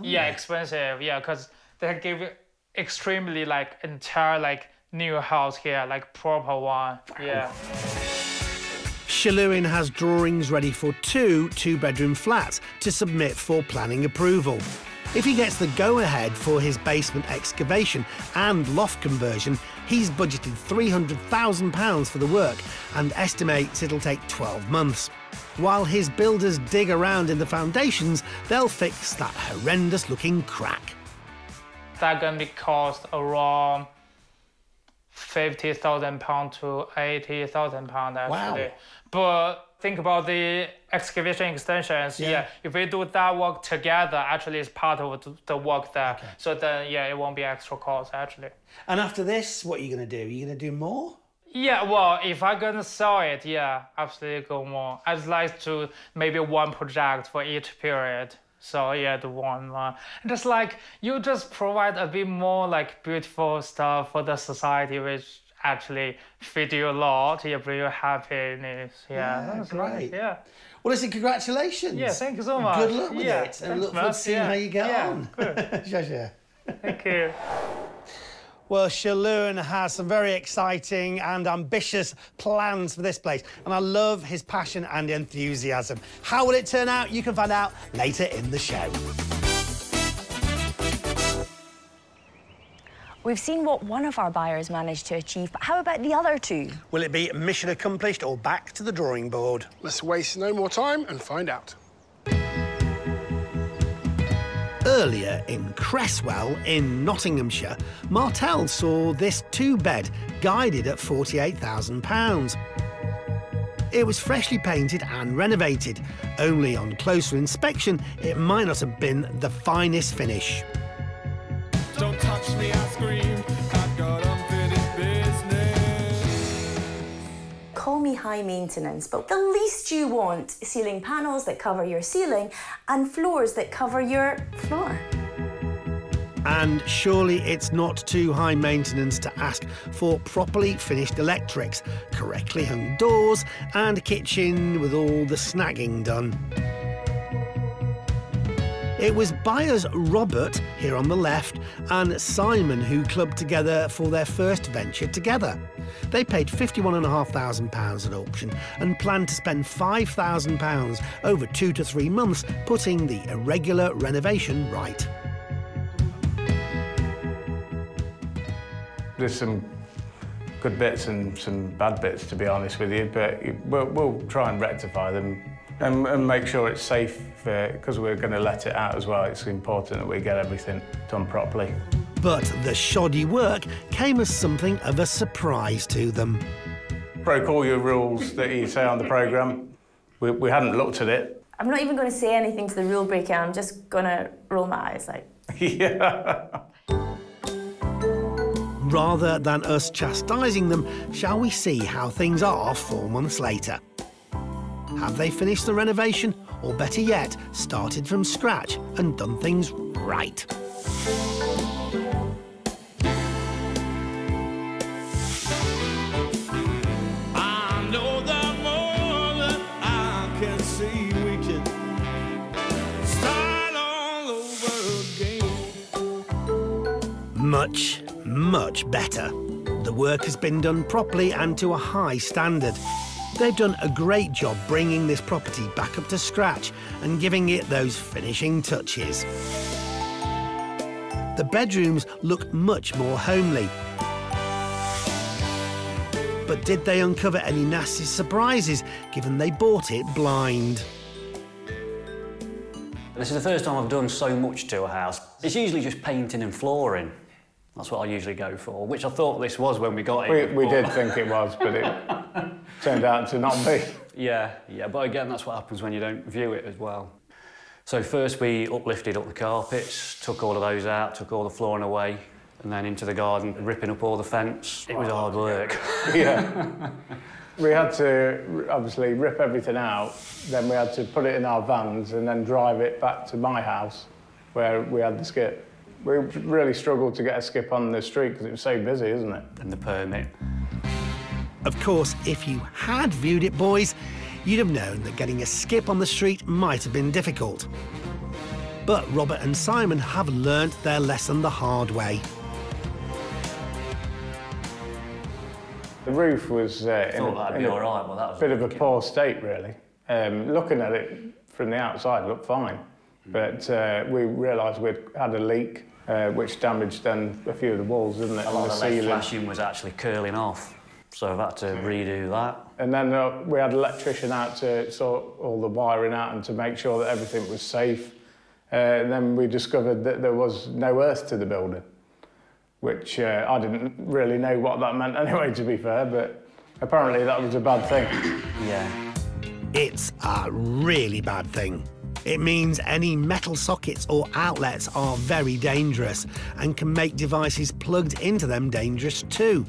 expensive. Yeah, because they give extremely like entire like new house here, like proper one. Yeah. Shalewin has drawings ready for two two-bedroom flats to submit for planning approval. If he gets the go-ahead for his basement excavation and loft conversion, he's budgeted £300,000 for the work and estimates it'll take 12 months. While his builders dig around in the foundations, they'll fix that horrendous-looking crack. That gonna be cost around £50,000 to £80,000 actually. Wow. But think about the excavation extensions. Yeah. If we do that work together, actually it's part of the work there. Okay. So then, yeah, it won't be extra cost actually. And after this, what are you going to do? Are you going to do more? Yeah, well, if I'm gonna sell it, yeah, absolutely go more. I'd like to maybe one project for each period. So yeah, the one. Just like you just provide a bit more like beautiful stuff for the society, which actually fit you a lot. Yeah, bring you happiness. Yeah, that's great. Nice. Yeah. Well, listen, congratulations. Yeah, thank you so much. Good luck with Yeah, it. And thanks, look forward to Matt. seeing Yeah. how you get Yeah, on. good. Zsa. Thank you. Well, Shalewin has some very exciting and ambitious plans for this place, and I love his passion and enthusiasm. How will it turn out? You can find out later in the show. We've seen what one of our buyers managed to achieve, but how about the other two? Will it be mission accomplished or back to the drawing board? Let's waste no more time and find out. Earlier in Cresswell in Nottinghamshire, Martel saw this two-bed guided at £48,000. It was freshly painted and renovated. Only on closer inspection, it might not have been the finest finish. Don't touch me, I scream. I've got unfinished business. Call me high maintenance, but the least you want is ceiling panels that cover your ceiling and floors that cover your floor. And surely it's not too high maintenance to ask for properly finished electrics, correctly hung doors, and a kitchen with all the snagging done. It was buyers Robert, here on the left, and Simon who clubbed together for their first venture together. They paid £51,500 at auction and planned to spend £5,000 over 2 to 3 months putting the irregular renovation right. There's some good bits and some bad bits, to be honest with you, but we'll try and rectify them and make sure it's safe, because we're going to let it out as well. It's important that we get everything done properly. But the shoddy work came as something of a surprise to them. Broke all your rules that you say on the programme. We hadn't looked at it. I'm not even going to say anything to the rule breaker. I'm just going to roll my eyes like. Yeah. Rather than us chastising them, shall we see how things are 4 months later? Have they finished the renovation, or better yet, started from scratch and done things right? I know that more than I can see. We can much, much better. The work has been done properly and to a high standard. They've done a great job bringing this property back up to scratch and giving it those finishing touches. The bedrooms look much more homely. But did they uncover any nasty surprises, given they bought it blind? This is the first time I've done so much to a house. It's usually just painting and flooring. That's what I usually go for, which I thought this was when we got it. We did think it was, but it turned out to not be. Yeah, but again, that's what happens when you don't view it as well. So first we uplifted up the carpets, took all of those out, took all the flooring away, and then into the garden, ripping up all the fence. It was hard work. Yeah. We had to, obviously, rip everything out, then we had to put it in our vans and then drive it back to my house, where we had the skip. We really struggled to get a skip on the street because it was so busy, isn't it? And the permit. Of course, if you had viewed it, boys, you'd have known that getting a skip on the street might have been difficult. But Robert and Simon have learnt their lesson the hard way. The roof was in a bit of a poor state, really. Looking at it from the outside, it looked fine. But we realised we'd had a leak, which damaged then a few of the walls, didn't it? A lot of the lead flashing was actually curling off, so I've had to redo that. And then we had an electrician out to sort all the wiring out and to make sure that everything was safe. And then we discovered that there was no earth to the building, which I didn't really know what that meant anyway, to be fair, but apparently that was a bad thing. Yeah. It's a really bad thing. It means any metal sockets or outlets are very dangerous and can make devices plugged into them dangerous too.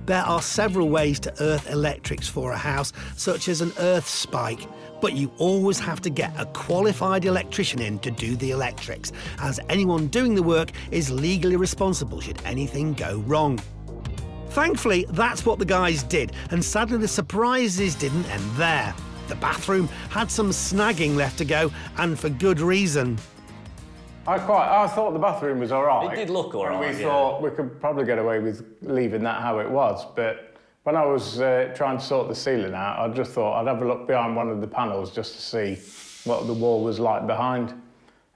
There are several ways to earth electrics for a house, such as an earth spike, but you always have to get a qualified electrician in to do the electrics, as anyone doing the work is legally responsible should anything go wrong. Thankfully, that's what the guys did, and sadly the surprises didn't end there. The bathroom had some snagging left to go, and for good reason. I thought the bathroom was all right. It did look all right, We thought we could probably get away with leaving that how it was, but when I was trying to sort the ceiling out, I just thought I'd have a look behind one of the panels just to see what the wall was like behind.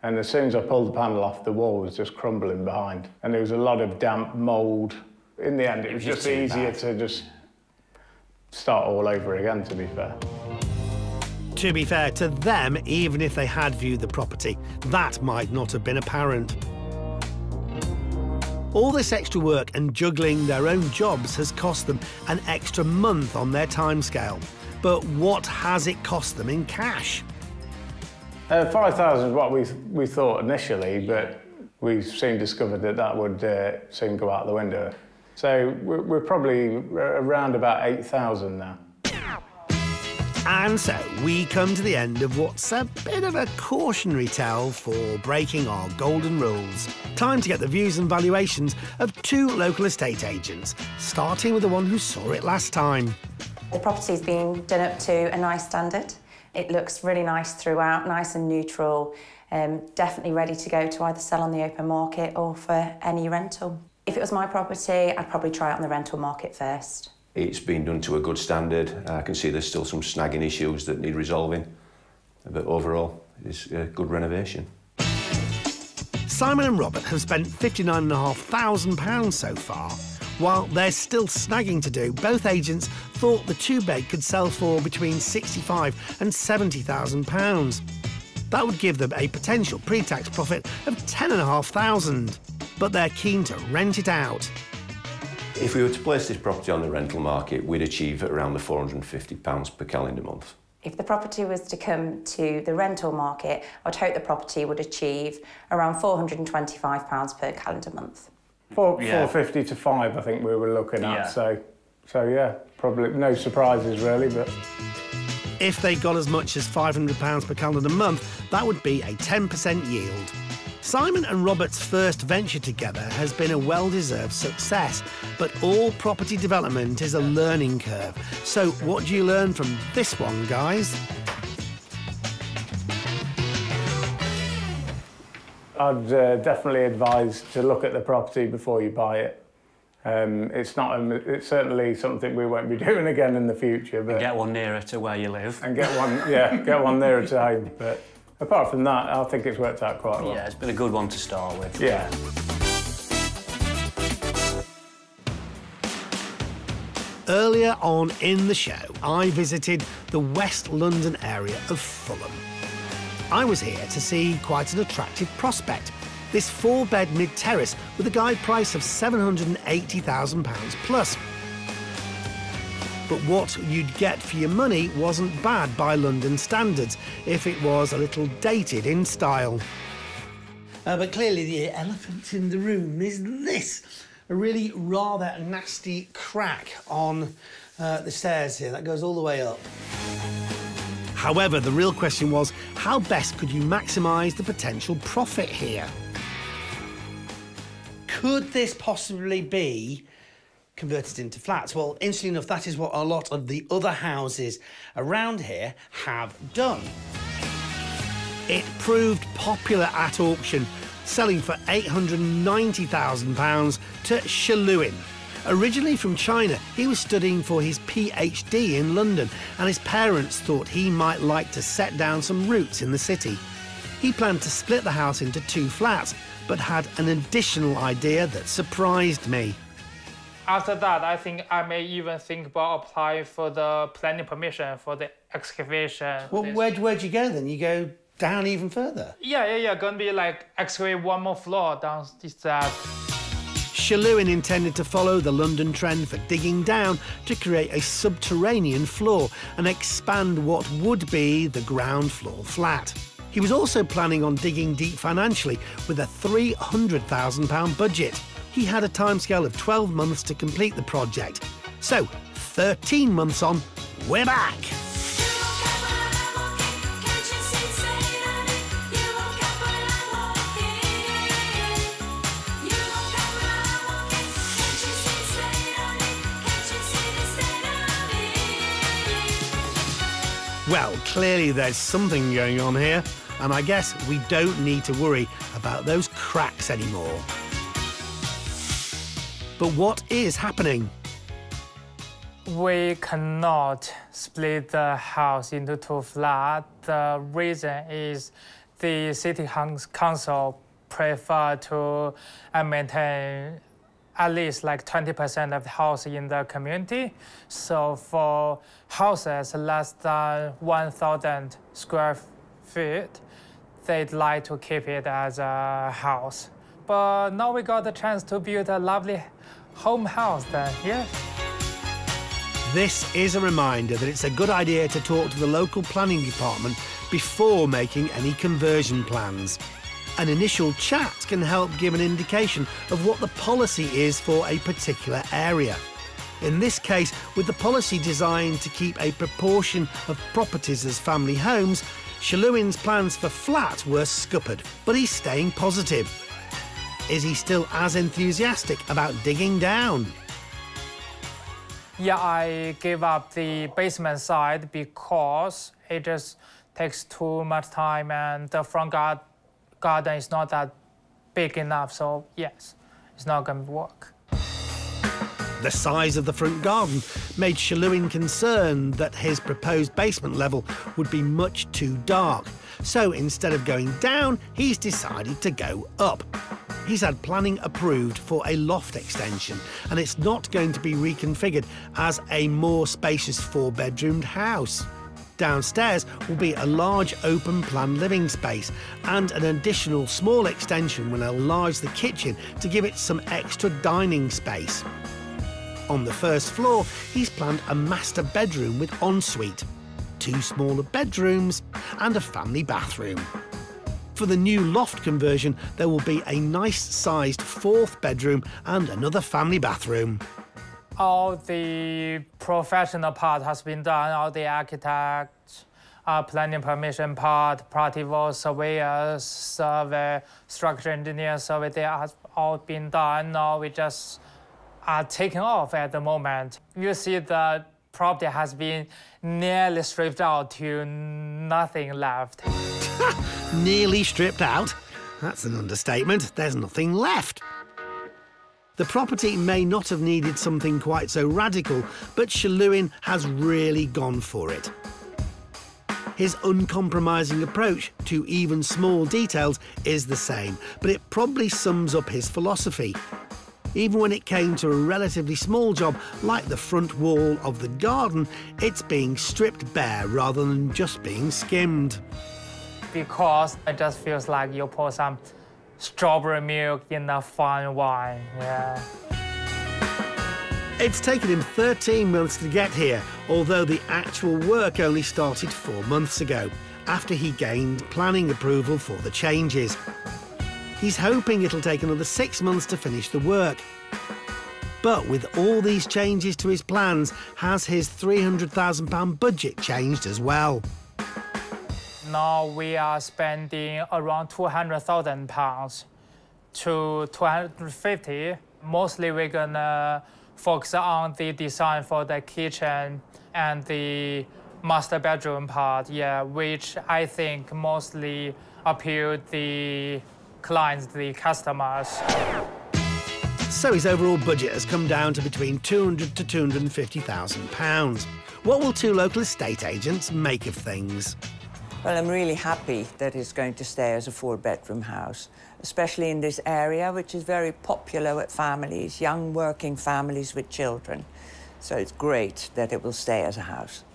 And as soon as I pulled the panel off, the wall was just crumbling behind. And there was a lot of damp mould. In the end, it was just easier to just start all over again, to be fair. To be fair to them, even if they had viewed the property, that might not have been apparent. All this extra work and juggling their own jobs has cost them an extra month on their timescale. But what has it cost them in cash? 5,000 is what we thought initially, but we soon discovered that that would soon go out the window. So we're probably around about 8,000 now. And so we come to the end of what's a bit of a cautionary tale for breaking our golden rules. Time to get the views and valuations of two local estate agents, starting with the one who saw it last time. The property's been done up to a nice standard. It looks really nice throughout, nice and neutral, definitely ready to go to either sell on the open market or for any rental. If it was my property, I'd probably try it on the rental market first. It's been done to a good standard. I can see there's still some snagging issues that need resolving, but overall, it's a good renovation. Simon and Robert have spent £59,500 so far. While there's still snagging to do, both agents thought the two-bed could sell for between £65,000 and £70,000. That would give them a potential pre-tax profit of £10,500, but they're keen to rent it out. If we were to place this property on the rental market, we'd achieve around the £450 per calendar month. If the property was to come to the rental market, I'd hope the property would achieve around £425 per calendar month. 450 to 5, I think we were looking at. So yeah, probably no surprises really, but. If they got as much as £500 per calendar month, that would be a 10% yield. Simon and Robert's first venture together has been a well-deserved success, but all property development is a learning curve. So what do you learn from this one, guys? I'd definitely advise to look at the property before you buy it. It's certainly something we won't be doing again in the future. But and get one nearer to where you live. And get one, yeah, get one nearer to home. But apart from that, I think it's worked out quite well. Yeah, it's been a good one to start with. Yeah. Earlier on in the show, I visited the West London area of Fulham. I was here to see quite an attractive prospect. This 4-bed mid-terrace with a guide price of £780,000 plus. But what you'd get for your money wasn't bad by London standards, if it was a little dated in style. But clearly the elephant in the room is this. A really rather nasty crack on the stairs here. That goes all the way up. However, the real question was, how best could you maximise the potential profit here? Could this possibly be converted into flats? Well, interestingly enough, that is what a lot of the other houses around here have done. It proved popular at auction, selling for £890,000 to Shaluin. Originally from China, he was studying for his PhD in London, and his parents thought he might like to set down some roots in the city. He planned to split the house into 2 flats, but had an additional idea that surprised me. After that, I think I may even think about applying for the planning permission for the excavation. Well, where'd you go then? You go down even further? Yeah. Gonna be like excavate one more floor down this side. Shaluin intended to follow the London trend for digging down to create a subterranean floor and expand what would be the ground floor flat. He was also planning on digging deep financially with a £300,000 budget. He had a timescale of 12 months to complete the project. So, 13 months on, we're back. Well, clearly there's something going on here, and I guess we don't need to worry about those cracks anymore. But what is happening? We cannot split the house into 2 flats. The reason is the city council prefer to maintain at least like 20% of the house in the community. So for houses less than 1,000 square feet, they'd like to keep it as a house. But now we got the chance to build a lovely home house then, yeah. This is a reminder that it's a good idea to talk to the local planning department before making any conversion plans. An initial chat can help give an indication of what the policy is for a particular area. In this case, with the policy designed to keep a proportion of properties as family homes, Shaluin's plans for flats were scuppered, but he's staying positive. Is he still as enthusiastic about digging down? Yeah, I gave up the basement side because it just takes too much time and the front garden is not that big enough, so yes, it's not going to work. The size of the front garden made Shaluin concerned that his proposed basement level would be much too dark. So instead of going down, he's decided to go up. He's had planning approved for a loft extension, and it's not going to be reconfigured as a more spacious 4-bedroomed house. Downstairs will be a large open-plan living space, and an additional small extension will enlarge the kitchen to give it some extra dining space. On the first floor, he's planned a master bedroom with ensuite, 2 smaller bedrooms and a family bathroom. For the new loft conversion, there will be a nice-sized 4th bedroom and another family bathroom. All the professional part has been done, all the architect, planning permission part, property vault surveyors, survey, structural engineer survey, they have all been done. Now we just are taking off at the moment. You see the property has been nearly stripped out to nothing left. Nearly stripped out? That's an understatement. There's nothing left. The property may not have needed something quite so radical, but Shalewin has really gone for it. His uncompromising approach to even small details is the same, but it probably sums up his philosophy. Even when it came to a relatively small job like the front wall of the garden, it's being stripped bare rather than just being skimmed. Because it just feels like you pour some strawberry milk in a fine wine, yeah. It's taken him 13 months to get here, although the actual work only started 4 months ago, after he gained planning approval for the changes. He's hoping it'll take another 6 months to finish the work. But with all these changes to his plans, has his £300,000 budget changed as well? Now we are spending around £200,000 to 250. Mostly we're gonna focus on the design for the kitchen and the master bedroom part, yeah, which I think mostly appeal the clients, the customers. So his overall budget has come down to between £200,000 to £250,000. What will two local estate agents make of things? Well, I'm really happy that it's going to stay as a 4-bedroom house, especially in this area, which is very popular with families, young working families with children. So it's great that it will stay as a house.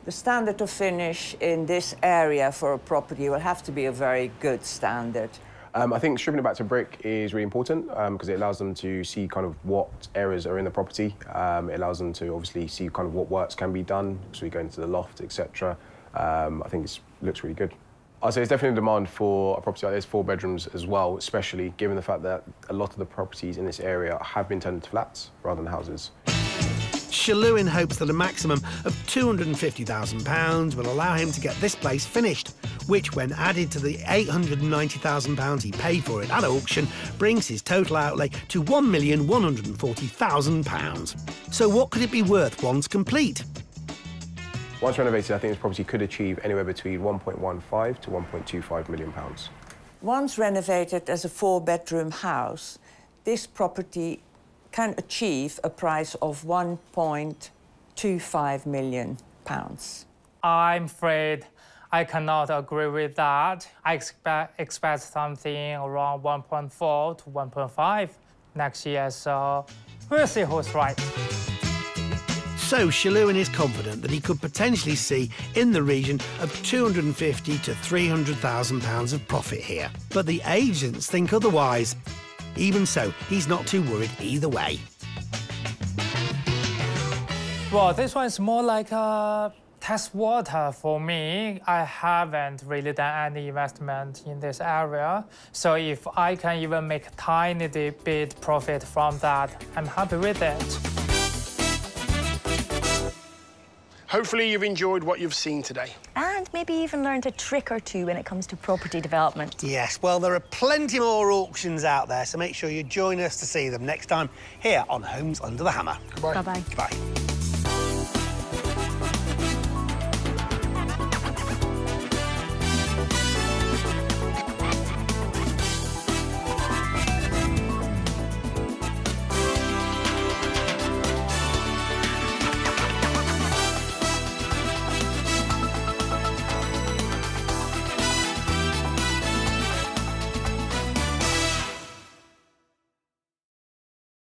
The standard of finish in this area for a property will have to be a very good standard. I think stripping it back to brick is really important because it allows them to see kind of what areas are in the property. It allows them to obviously see kind of what works can be done, so we go into the loft, etc. I think it looks really good. I'd say it's definitely a demand for a property like this, 4 bedrooms as well, especially given the fact that a lot of the properties in this area have been turned into flats rather than houses. Shalewin hopes that a maximum of £250,000 will allow him to get this place finished, which, when added to the £890,000 he paid for it at auction, brings his total outlay to £1,140,000. So what could it be worth once complete? Once renovated, I think this property could achieve anywhere between £1.15 to £1.25 million. Once renovated as a 4-bedroom house, this property can achieve a price of £1.25 million. I'm afraid I cannot agree with that. I expect something around 1.4 to 1.5 next year, so we'll see who's right. So Shalewin is confident that he could potentially see in the region of £250,000 to £300,000 of profit here. But the agents think otherwise. Even so, he's not too worried either way. Well, this one is more like a test water for me. I haven't really done any investment in this area. So if I can even make a tiny bit profit from that, I'm happy with it. Hopefully you've enjoyed what you've seen today. And maybe even learned a trick or two when it comes to property development. Yes, well, there are plenty more auctions out there, so make sure you join us to see them next time here on Homes Under the Hammer. Goodbye. Bye-bye. Goodbye.